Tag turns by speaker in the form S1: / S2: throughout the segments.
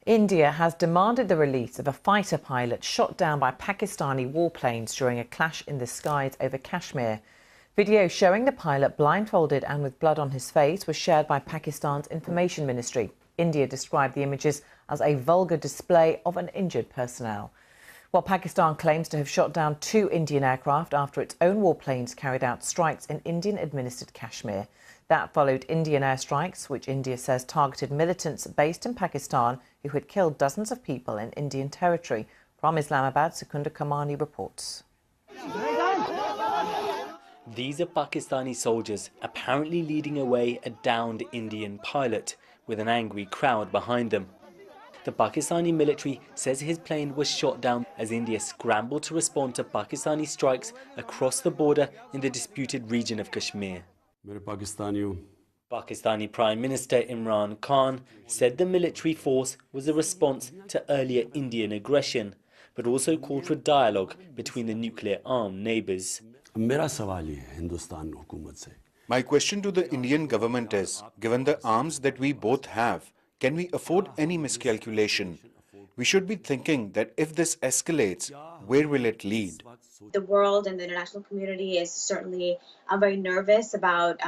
S1: India has demanded the release of a fighter pilot shot down by Pakistani warplanes during a clash in the skies over Kashmir. Video showing the pilot blindfolded and with blood on his face was shared by Pakistan's information ministry. India described the images as a vulgar display of an injured personnel. While Pakistan claims to have shot down 2 Indian aircraft after its own warplanes carried out strikes in Indian-administered Kashmir. That followed Indian airstrikes, which India says targeted militants based in Pakistan who had killed dozens of people in Indian territory. From Islamabad, Secunda Kamani reports.
S2: These are Pakistani soldiers apparently leading away a downed Indian pilot with an angry crowd behind them. The Pakistani military says his plane was shot down as India scrambled to respond to Pakistani strikes across the border in the disputed region of Kashmir. Pakistani Prime Minister Imran Khan said the military force was a response to earlier Indian aggression, but also called for dialogue between the nuclear-armed neighbours.
S3: My question to the Indian government is, given the arms that we both have, can we afford any miscalculation? We should be thinking that if this escalates, where will it lead?
S4: The world and the international community is certainly very nervous about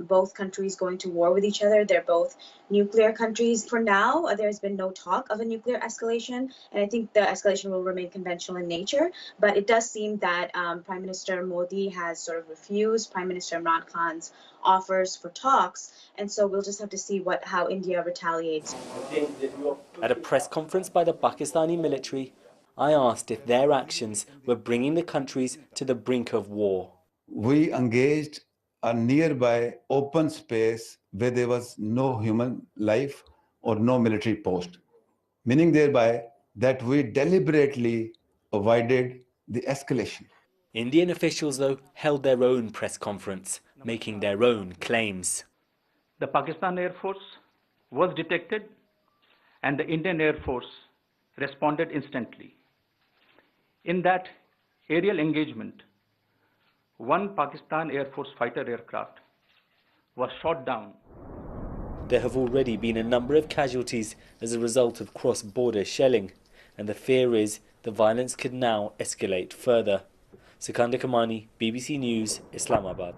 S4: both countries going to war with each other. They're both nuclear countries. For now, there's been no talk of a nuclear escalation, and I think the escalation will remain conventional in nature. But it does seem that Prime Minister Modi has sort of refused Prime Minister Imran Khan's offers for talks, and so we'll just have to see how India retaliates.
S2: At a press conference by the Pakistani military, I asked if their actions were bringing the countries to the brink of war.
S5: We engaged a nearby open space where there was no human life or no military post, meaning thereby that we deliberately avoided the escalation.
S2: Indian officials, though, held their own press conference, making their own claims.
S6: The Pakistan Air Force was detected and the Indian Air Force responded instantly. In that aerial engagement, 1 Pakistan Air Force fighter aircraft was shot down.
S2: There have already been a number of casualties as a result of cross-border shelling, and the fear is the violence could now escalate further. Secunda Kamani, BBC News, Islamabad.